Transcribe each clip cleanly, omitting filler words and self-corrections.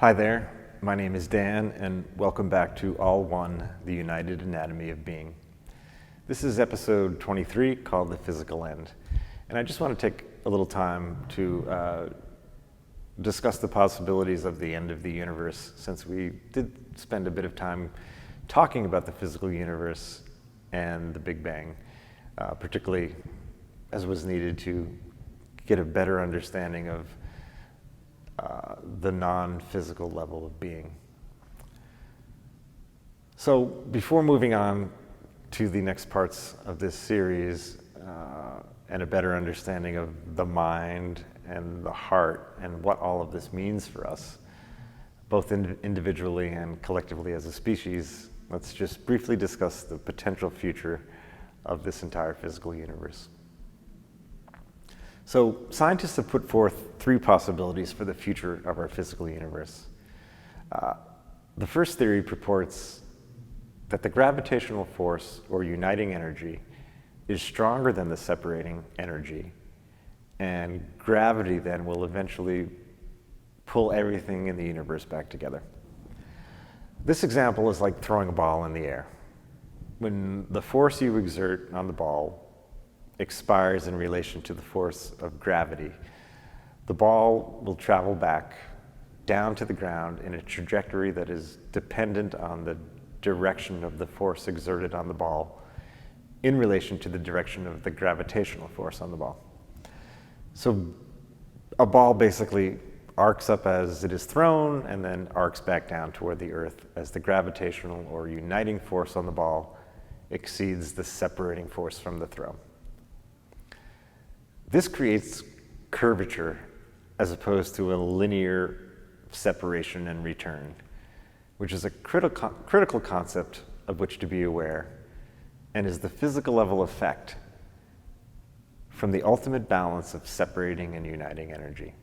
Hi there, my name is Dan, and welcome back to All One, the United Anatomy of Being. This is episode 23 called The Physical End, and I just want to take a little time to discuss the possibilities of the end of the universe, since we did spend a bit of time talking about the physical universe and the Big Bang, particularly as was needed to get a better understanding of the non-physical level of being. So before moving on to the next parts of this series and a better understanding of the mind and the heart and what all of this means for us, both individually and collectively as a species, let's just briefly discuss the potential future of this entire physical universe. So scientists have put forth three possibilities for the future of our physical universe. The first theory purports that the gravitational force or uniting energy is stronger than the separating energy, and gravity then will eventually pull everything in the universe back together. This example is like throwing a ball in the air. When the force you exert on the ball expires in relation to the force of gravity, the ball will travel back down to the ground in a trajectory that is dependent on the direction of the force exerted on the ball in relation to the direction of the gravitational force on the ball. So a ball basically arcs up as it is thrown and then arcs back down toward the earth as the gravitational or uniting force on the ball exceeds the separating force from the throw. This creates curvature as opposed to a linear separation and return, which is a critical concept of which to be aware, and is the physical level effect from the ultimate balance of separating and uniting energy.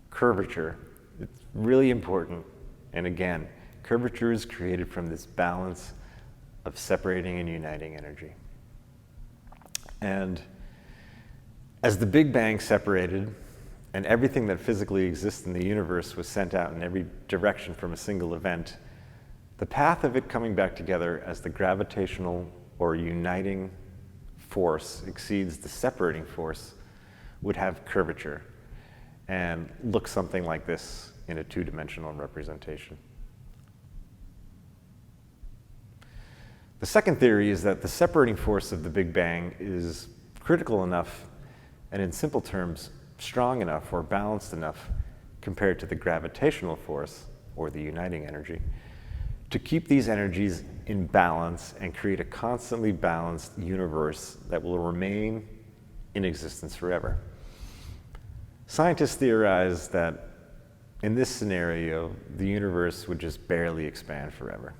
Curvature, it's really important, and again, curvature is created from this balance of separating and uniting energy. And as the Big Bang separated and everything that physically exists in the universe was sent out in every direction from a single event, the path of it coming back together as the gravitational or uniting force exceeds the separating force would have curvature and look something like this in a two-dimensional representation. The second theory is that the separating force of the Big Bang is critical enough and, in simple terms, strong enough or balanced enough compared to the gravitational force or the uniting energy to keep these energies in balance and create a constantly balanced universe that will remain in existence forever. Scientists theorize that in this scenario, the universe would just barely expand forever.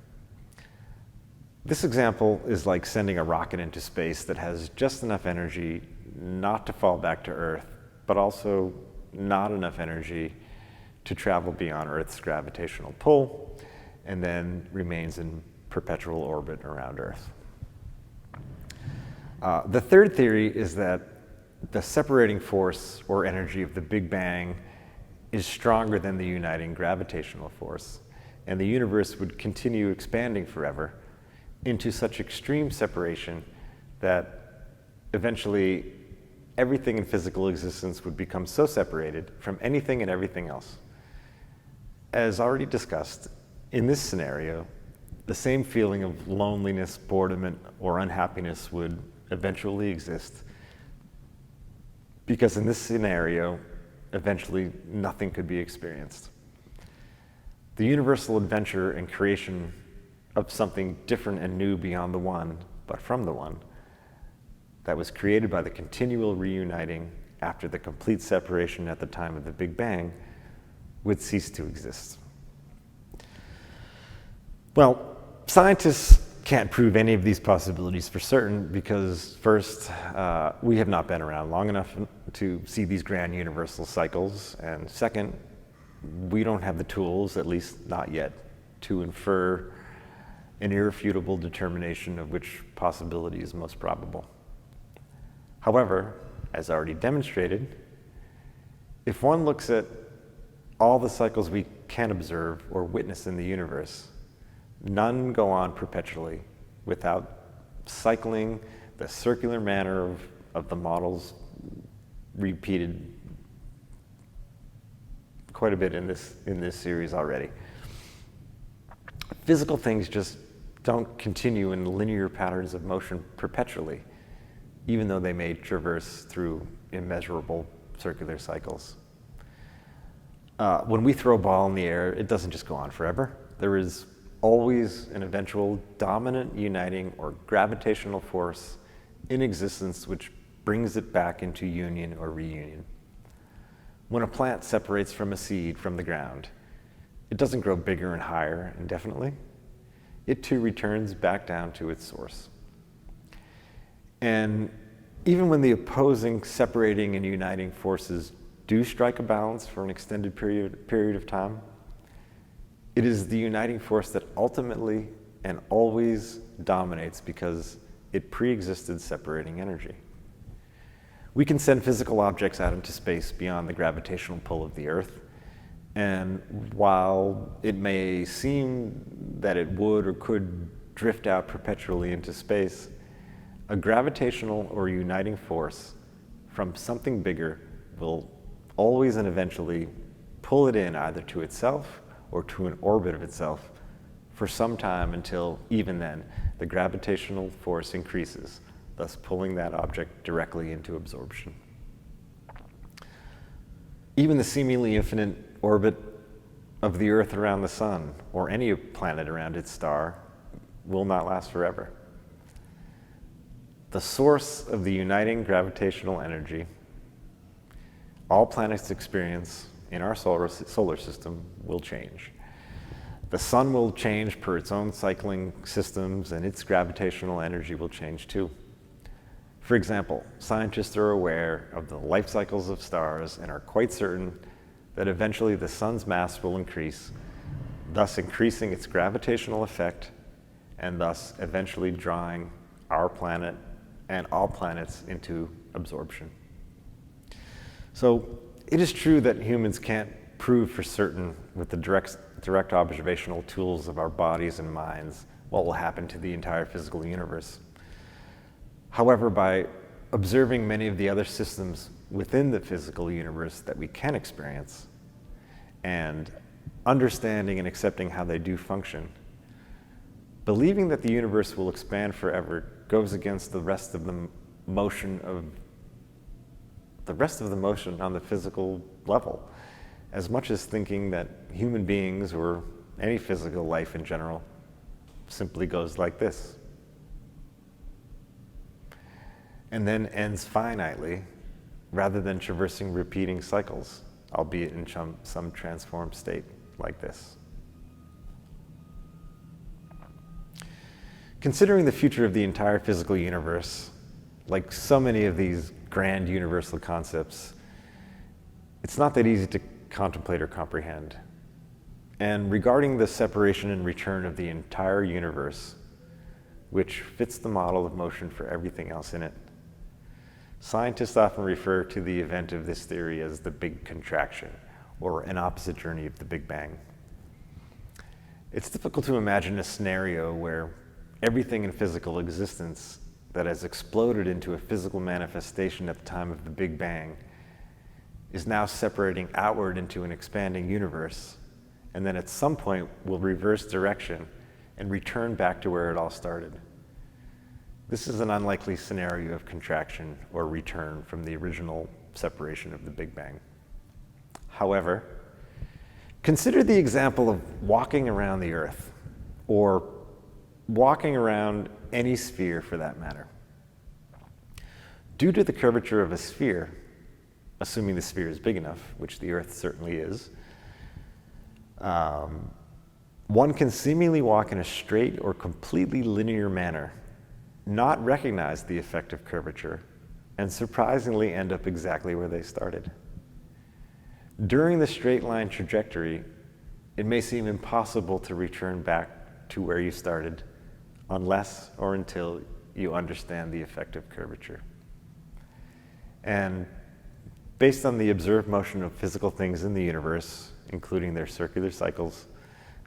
This example is like sending a rocket into space that has just enough energy not to fall back to Earth, but also not enough energy to travel beyond Earth's gravitational pull, and then remains in perpetual orbit around Earth. The third theory is that the separating force or energy of the Big Bang is stronger than the uniting gravitational force, and the universe would continue expanding forever into such extreme separation that eventually everything in physical existence would become so separated from anything and everything else. As already discussed, in this scenario, the same feeling of loneliness, boredom, or unhappiness would eventually exist, because in this scenario, eventually nothing could be experienced. The universal adventure and creation of something different and new beyond the one, but from the one, that was created by the continual reuniting after the complete separation at the time of the Big Bang would cease to exist. Well, scientists can't prove any of these possibilities for certain because, first, we have not been around long enough to see these grand universal cycles, and second, we don't have the tools, at least not yet, to infer an irrefutable determination of which possibility is most probable. However, as already demonstrated, if one looks at all the cycles we can observe or witness in the universe, none go on perpetually without cycling the circular manner of the models repeated quite a bit in this series already. Physical things just don't continue in linear patterns of motion perpetually, even though they may traverse through immeasurable circular cycles. When we throw a ball in the air, it doesn't just go on forever. There is always an eventual dominant, uniting, or gravitational force in existence which brings it back into union or reunion. When a plant separates from a seed from the ground, it doesn't grow bigger and higher indefinitely. It too returns back down to its source. And even when the opposing, separating, and uniting forces do strike a balance for an extended period of time, it is the uniting force that ultimately and always dominates because it pre-existed separating energy. We can send physical objects out into space beyond the gravitational pull of the Earth, and while it may seem that it would or could drift out perpetually into space, a gravitational or uniting force from something bigger will always and eventually pull it in either to itself or to an orbit of itself for some time until, even then, the gravitational force increases, thus pulling that object directly into absorption. Even the seemingly infinite orbit of the Earth around the Sun, or any planet around its star, will not last forever. The source of the uniting gravitational energy all planets experience in our solar system will change. The Sun will change per its own cycling systems, and its gravitational energy will change too. For example, scientists are aware of the life cycles of stars and are quite certain that eventually the Sun's mass will increase, thus increasing its gravitational effect, and thus eventually drawing our planet and all planets into absorption. So it is true that humans can't prove for certain with the direct observational tools of our bodies and minds what will happen to the entire physical universe. However, by observing many of the other systems within the physical universe that we can experience, and understanding and accepting how they do function, believing that the universe will expand forever goes against the rest of the motion on the physical level, as much as thinking that human beings or any physical life in general simply goes like this, and then ends finitely, rather than traversing repeating cycles, albeit in some transformed state like this. Considering the future of the entire physical universe, like so many of these grand universal concepts, it's not that easy to contemplate or comprehend. And regarding the separation and return of the entire universe, which fits the model of motion for everything else in it, scientists often refer to the event of this theory as the Big Contraction, or an opposite journey of the Big Bang. It's difficult to imagine a scenario where everything in physical existence that has exploded into a physical manifestation at the time of the Big Bang is now separating outward into an expanding universe, and then at some point will reverse direction and return back to where it all started. This is an unlikely scenario of contraction or return from the original separation of the Big Bang. However, consider the example of walking around the Earth, or walking around any sphere for that matter. Due to the curvature of a sphere, assuming the sphere is big enough, which the Earth certainly is, one can seemingly walk in a straight or completely linear manner, not recognize the effect of curvature, and surprisingly end up exactly where they started. During the straight line trajectory, it may seem impossible to return back to where you started unless or until you understand the effect of curvature. And based on the observed motion of physical things in the universe including their circular cycles,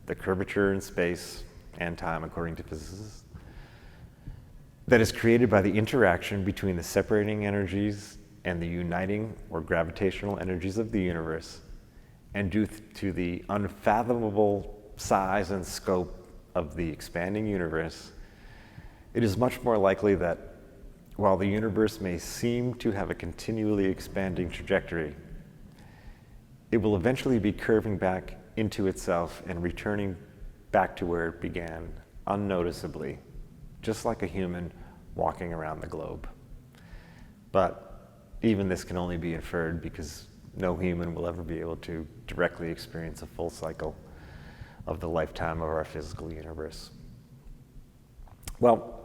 the curvature in space and time, according to physicists, that is created by the interaction between the separating energies and the uniting or gravitational energies of the universe, and due to the unfathomable size and scope of the expanding universe, it is much more likely that while the universe may seem to have a continually expanding trajectory, it will eventually be curving back into itself and returning back to where it began unnoticeably, just like a human walking around the globe. But even this can only be inferred because no human will ever be able to directly experience a full cycle of the lifetime of our physical universe. Well,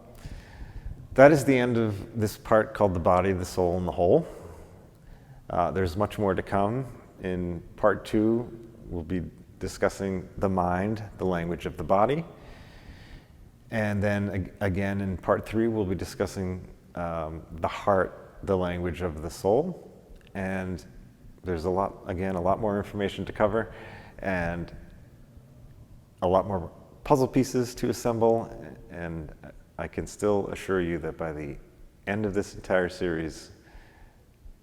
that is the end of this part called the body, the soul, and the whole. There's much more to come. In part 2, we'll be discussing the mind, the language of the body. And then again in part 3, we'll be discussing the heart, the language of the soul. And there's a lot more information to cover and a lot more puzzle pieces to assemble. And I can still assure you that by the end of this entire series,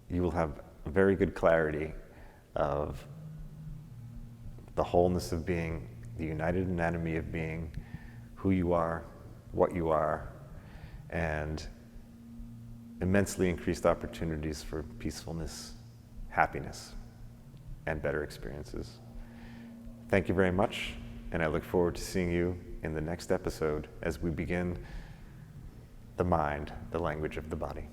you will have very good clarity of the wholeness of being, the united anatomy of being, who you are, what you are, and immensely increased opportunities for peacefulness, happiness, and better experiences. Thank you very much, and I look forward to seeing you in the next episode as we begin the mind, the language of the body.